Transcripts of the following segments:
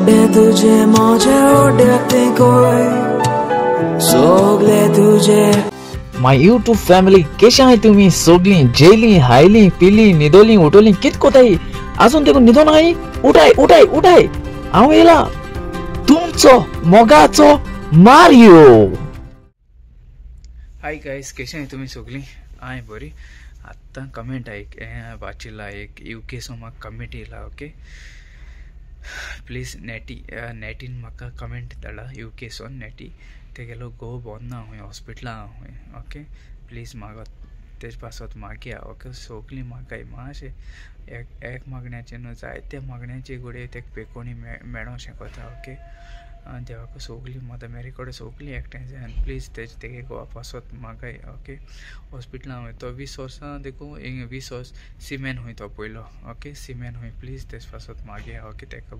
ओडे तुझे माझे ओडते कोय सोगले तुझे माय यूट्यूब फॅमिली कशा आहे तुम्ही सोगली जेली हायली पिली निदोली उठोली कित कोताई अजून ते निदो नाही उठाय उठाय उठाय हांव येला तुमचो मोगाचो मारियो। हाय गाइस कशा आहे तुम्ही सोगली हाय बरी आता कमेंट ऐक वाचिला एक यूके सो म्हाका कमेंट येला ओके प्लीज नेटीन म्हाका कमेंट धाडा यूके सोन नेटी तेगेलो गो बोंद ना हुई हॉस्पिटला हुई ओके प्लीज म्हाका तेज पासत मागे ओके सोगली म्हाका मातशे एक मागण्याचे न्हू जायते मागण्याचे गुडे तेका पेकोणी मेळो शेकोता ओके देवाको सोगली माता मेरी कडेन सोगली एकठांय जाय प्लीज तेगे गोवा पासत मागाय ओके हॉस्पिटला हुई तो 20 वर्सां देखो 20 वर्स सीमेन हुई तो पयलो ओके सीमेन हुई प्लीज तेज पासत मागे ओके तेका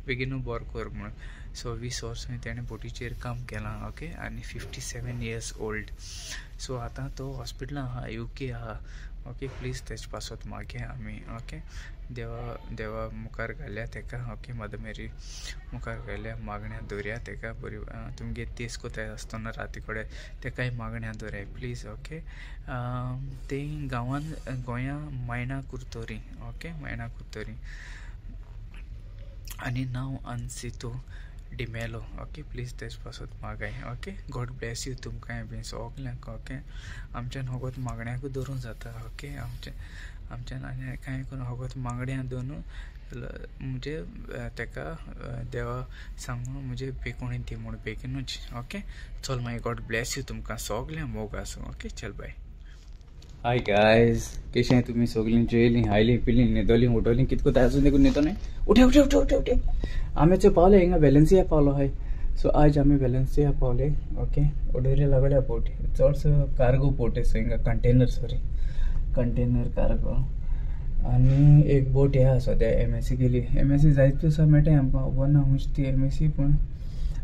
बेगीनू बोर कर म्हणून सो 20 वर्सां तेणें बोटीचेर काम केलां ओके आनी 57 years ओल्ड सो आतां तो हॉस्पिटला आहा यूके आहा ओके प्लीज तेज पासत मागे आमी ओके देवा मुखार घाल्या तेका ओके मदर मेरी मुखार घाल्या मागण्या दवरया तेका बरी तुमगे तेस कोताय आसतना राती कडेन तेकाय मागण्या दवराय प्लीज ओके ते गांवान गोंया मैना कुर्तोरी ओके मैना कुर्तोरी आनी नांव अनसितो डिमेलो ओके प्लीज तेज पासत मागाय ओके गॉड ब्लेस यू तुमकां बी सगल्यांक ओके आमच्यान होगोत मागण्याकूय दवरूं जाता ओके आमच्यान आनी कांय करून होगोत मागण्या दवरून म्हणजे तेका देवा सांगू म्हणजे बेकोणी दी म्हूण बेगीनूच ओके चल मागीर गॉड ब्लेस यू तुमकां सगल्यांक मोग आसूं ओके चल बाय। हाय गाइस कशें आहे तुम्ही सगळीं जेली हायली पिली न्हिदोली उठोली कितको तासून देखून न्हिदो नाही उठे उठे उठे उठे उठे आम्ही पावले हिंगा वेलेन्सिया पावलो हाय सो आज आम्ही वेलेन्सिया पावले ओके ओडोरे लागल्या पोट चडसो कार्गो पोट आसा हिंगा कंटेनर कार्गो आनी एक बोट हे आसा सद्या एमएससी गेली एमएससी जायत दिसा मेळटा आमकां खबर ना हुंच ती एमएससी पूण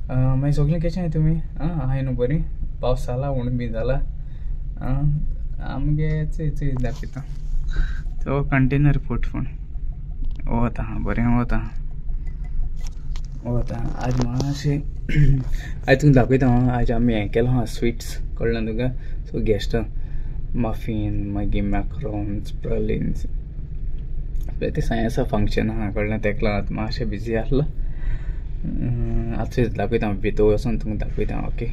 मागीर सगळीं कशें आहे तुमी हाय न्हू बरी पावस जाला म्हूण बी जाला आमगे चेच दाखयता तो कंटेनर पोर्ट पूण वता बरें वता आज मातशें आज तुमकां दाखयता आज आमी हें केलो हा स्वीट्स कळ्ळें तुका सो गेस्टां मफिन मागीर मॅक्रोन्स प्रलिन्स ते सायन्सा फंक्शन आहा कळ्ळें तेका लागून मातशें बिजी आसलो आतां दाखयता भितर वचून तुमकां दाखयता ओके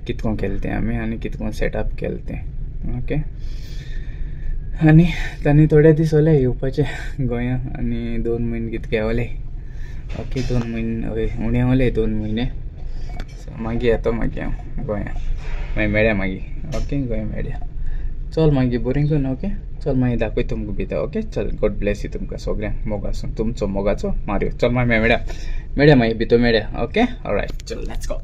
कितको केलें तें आमी आनी कितको सेटअप केलें तें ओके आनी तांणी थोडे दीस वले येवपाचे गोंया आनी 2 म्हयने कितके वले ओके 2 म्हयने हय उणे वले 2 म्हयने सो मागीर येता मागीर हांव गोंया मागीर मेळया मागीर ओके गोंया मेळया चल मागीर बरें करून ओके चल मागीर दाखय तुमकां भितर ओके चल गॉड ब्लेस यू तुमकां सगळ्यांक मोग आसूं तुमचो मोगाचो मारयो चल मागीर मेळया मागीर भितर मेळया ओके ऑलरायट चल लेट्स गो।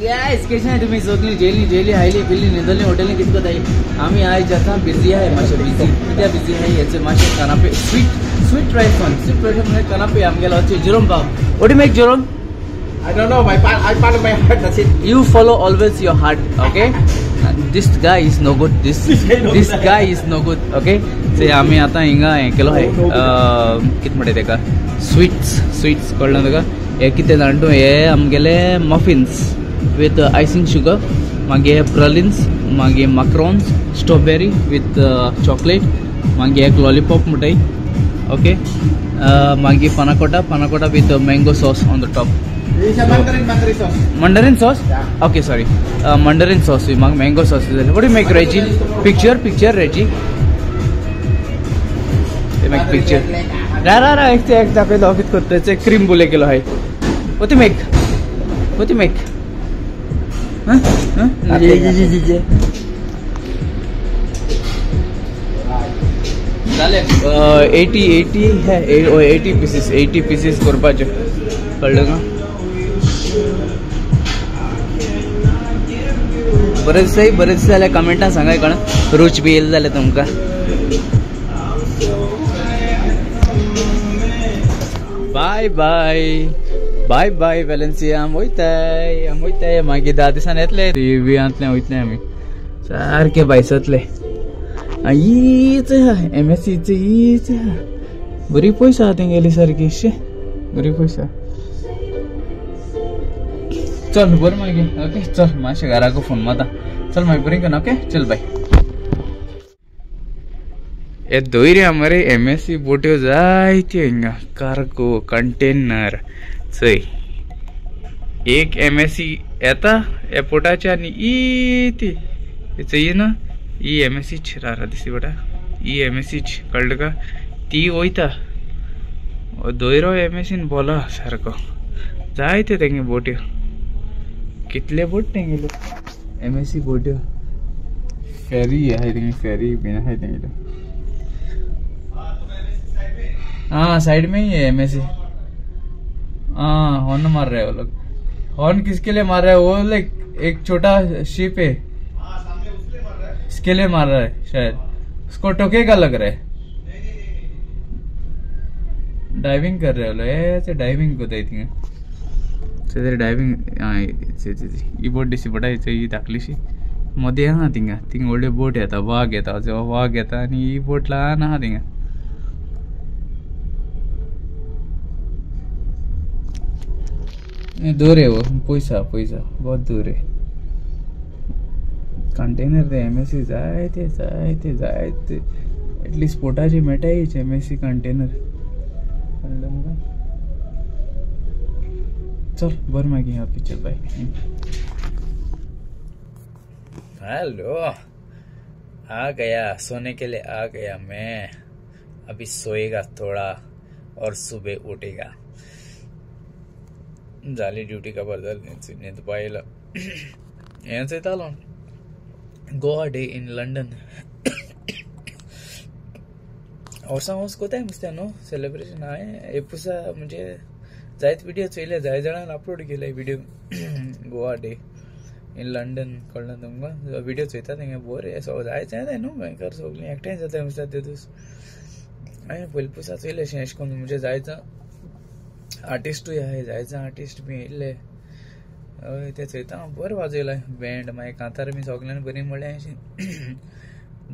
गाइस कशें आहे तुम्ही सगळीं जेली हायली पिल्ली न्हिदोली उठोली कितको ताई आमी आज आतां बिजी आहे मातशें बिजी कित्याक बिजी आहे हेचे मातशें कनापे स्वीट रायस म्हणजे कनापे आमगेलो होचे Jerome pav what do make Jerome I don't know, I follow my heart, that's it. You follow always your heart, okay? This guy is no good. This guy is no good, okay? So आम्ही आता हिंगा हे केलो है कित म्हणटा तेका sweets कळ्ळें तुका हे कितें जाण तूं हे आमगेले मफिन्स विथ आयसिंग शुगर मागीर प्रलिन्स मागीर मॅक्रोन्स स्ट्रॉबेरी विथ चॉकलेट मागीर एक लॉलीपॉप म्हणटाय ओके मागीर panna cotta with mango sauce on the top Mandarin sauce? Yeah. Okay, sorry. Mandarin sauce. Mango sauce. What do you make, Reggie? Picture, Reggie. They make picture. Rara, एक दाखव दाखवत करते cream बोले kilo है. What do you make? झाले 80 है 80 pieces करपाचे कळलं का बरेच जाल्यार कमेंटां सांगाय कळ्ळें रूच बी येयलें जाल्यार तुमकां बाय वेलेन्सिया आम वयताय मागीर 10 दिसान येतले रिव्यूयांतले वयतले आमी सारके भायसतले हीच एमएससीची हीच बरी पयस आहा तेंगेली सारकी बरी पैसा चल बरं मागे ओके चल मातशें घराको फोन माता चल मागीर बरें करना ओके चल बाय हे दोयऱ्या मरे MSC बोट्यो जायत्यो हिंगा कार्गो कंटेनर चय एक MSC येता एअरपोर्टाच्या आनी ती चय ना ही MSC रारा दिसती बेटा ही MSC कळ्ळें का ती वयता दोयरो MSC बोला सारको जायत्यो तेंगे बोट्यो कितले बोट तेंगेले MSC बोट्यो फेरी आहे तेंगे फेरी बीन आहे तेंगेले हाँ साइड में ही है MSC हाँ हॉर्न मार रहे हैं वो लोग हॉर्न किसके लिए मार रहा है वो लाइक एक छोटा शिप है इसके लिए मार रहा है शायद उसको टोकेगा लग रहा है डाइविंग कर रहे हो लोग ऐसे डाइविंग को देती हैं सर डाइविंग हाँ ये बोट दिसी बड़ा ये दाखलीशी मध्ये हाँ तिंग ओल्डे बोट येता वाघ येता जेव्हा वाघ येता आणि ही बोट लहान आहा तिंगा दूर है वो पैसा बहुत दूर है कंटेनर ते MSC जायते एटलीस्ट पोटाची मेटायच MSC कंटेनर चल बर मागी यहाँ पिक्चर बाय हेलो आ गया सोने के लिए आ गया मैं अभी सोएगा थोड़ा और सुबह उठेगा झाली ड्यूटी का बदल नींद पाहिलं यांचं येत आलो गोवा डे इन लंडन और सांगूस कोताय मस्त्या नो सेलिब्रेशन आहे एपुसा म्हणजे जायत व्हिडिओ चोयले जाय जणांना अपलोड केलाय video Goa day in London कळलं तुमका व्हिडिओ चोयता तेंगे बोर सो जायचं आहे न्हू भयंकर सगळी एकठांय जाता मस्त्या ते दीस हांवें पयलीपुसा चोयले अशें एश कोन्न म्हणजे जायचं आर्टिस्टूय आहे जायचं आर्टिस्ट बी येयल्ले हय ते चयता बरें वाजयलाय बँड मागीर कांतार बी सगळ्यांनी बरी म्हणलें अशें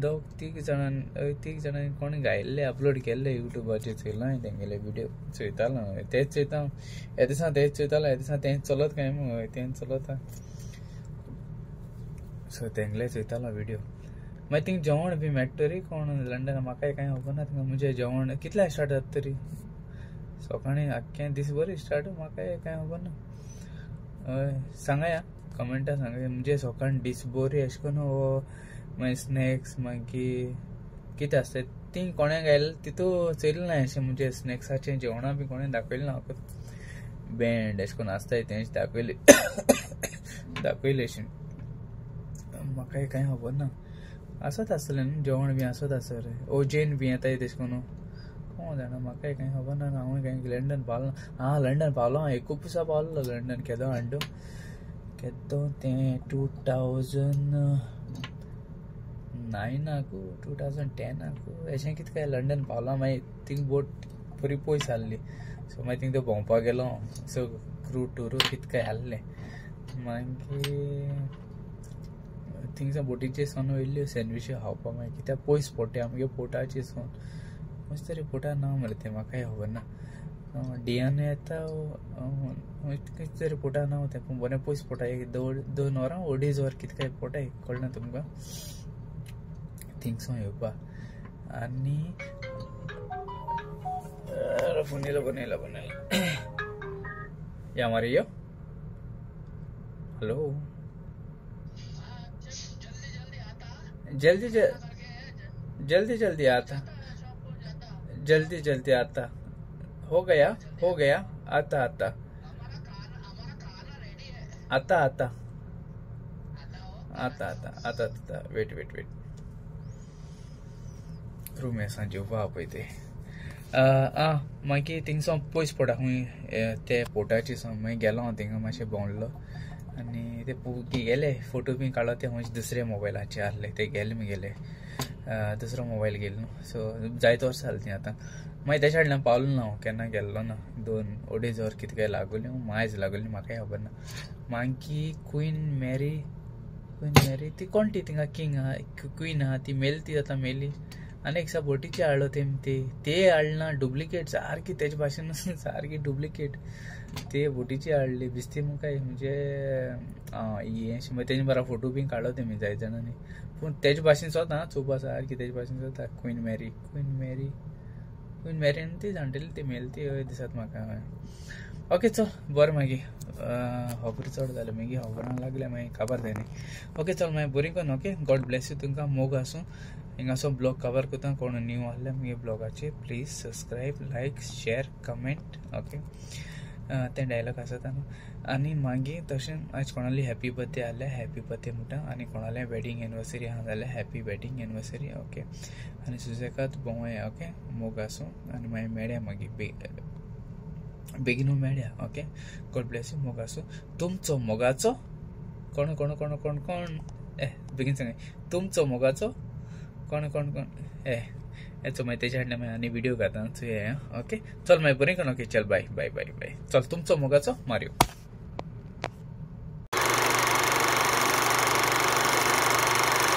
दोग तीग जाणांनी कोण गायल्ले अपलोड केल्ले युट्यूबाचेर चयलां हांवें तेंगेले व्हिडिओ चयतालो तेच चयता हे दिसा तेच चयतालो हे दिसा तेंच चलत काय हय तेंच चलता सो तेंगले चयतालो व्हिडिओ मागीर थिंग जेवण बी मेळटा तरी कोण लंडन म्हाकाय कांय खबर ना थिंगा म्हणजे जेवण कितल्या स्टार्ट जाता तरी सकाळी आख्खें दीस बरी स्टार्ट म्हाका कांय खबर ना हय सांगाया कमेंटा सांगा म्हणजे सकाळी दीस बरी अशें करून मागीर स्नॅक्स मागीर कितें आसता ती कोणें गायलें तितू चयलें ना अशें म्हणजे स्नॅक्साचें जेवणां बी कोणें दाखयलें ना बँड अशें करून आसताय तेंच दाखयलें अशें म्हाकाय कांय खबर ना आसत आसतलें न्हू जेवण बी आसत आसत ओजेन बी येताय तशें करून कोण जाणा म्हाकाय कांय खबर ना हांव कांय लंडन पावलो हाँ लंडन पावलो हांव एकूच दिसा पावलो लंडन केदो हाडलो केदो तें 2009 2010 अशें कितें काय लंडन पावलो मागीर थिंग बोट बरी पयस आहली सो मागीर थिंग भोंवपाक गेलो सो क्रू टूर कितें काय आहलें मागीर थिंगसा बोटीचेर सोन वयल्यो सँडविच खावपाक मागीर कित्याक पयस पोटे आमगे पोटाचेर सोन मस्त तरी पोटा ना मरे ते म्हाकाय खबर ना डियान येता कितें तरी पोटा ना तें पूण बरें पयस पोटा एक 2 वरां अडेज वर कितें काय पोटाय कळना तुमकां थिंगसो येवपाक आनी फोन येयलो या मारियो हेलो जल्दी आता जल्दी आता हो गया आता वेट रूम ऐसा जेवपा पळय ते मागीर थिंगसो पयस पोटा खूंय ते पोटाचे सो मागीर गेलो हांव थिंगा मातशें भोंवलो आनी ते गेले फोटो बी काडलो ते खंयचे दुसरे मोबायलाचे आहले ते गेले दुसरो मोबायल गेलो न्हू सो जायत वर्सां जालीं ती आतां मागीर तेच्या फाटल्यान पावलो ना हांव केन्ना गेल्लो ना 2 अडेज वर कितें काय लागोली मायज लागोली म्हाकाय खबर ना मागीर क्वीन मॅरी ती कोण ती थिंगा किंग आहा क्वीन आहा ती मेली ती आतां मेली आनी एक बोटीचे हाडलो ते हाडना डुप्लिकेट सारकी तेजे भाशेन सारकी डुप्लिकेट ते बोटीची हाडली दिसती म्हाका म्हणजे हे तेजे बरा फोटो बी काडलो तेमी जाय जाणांनी पूण तेजे भाशेन स्वता चोवपा सारकी तेजे भाशेन स्वता क्वीन मॅरी आनी ती जाणटेली ती मेलती दिसत म्हाका ओके चल बरें मागीर खबर चड जालें मागीर खबरां लागल्या मागीर खबर जायना ओके चल मागीर बरी करून ओके गॉड ब्लेस यू तुमकां मोग आसूं हिंगासो ब्लॉग कवर करता कोण न्यू आहले मागीर ब्लॉगाचेर please subscribe like share comment okay ते डायलॉग आसता आनी मागीर तशें आयज कोणाली हॅपी बर्थडे आहले हॅपी बर्थडे म्हणटा आनी कोणाले वेडिंग एनिवर्सरी आहा जाल्यार हॅपी वेडिंग एनिवर्सरी ओके आनी सुसेगाद भोंवया ओके मोग आसूं आनी मागीर मेळया मागीर बेगीन मेळया ओके गॉड ब्लेस यू मोग आसूं तुमचो मोगाचो कोण कोण कोण कोण कोण बेगीन सांग तुमचो मोगाचो कोण कोण कोण हेचो मागीर तेच्या हाडल्या मागीर आनी व्हिडिओ घालता ओके चल मागीर बरें करून ओके चल बाय बाय बाय बाय चल तुमचो मोगाचो मारियो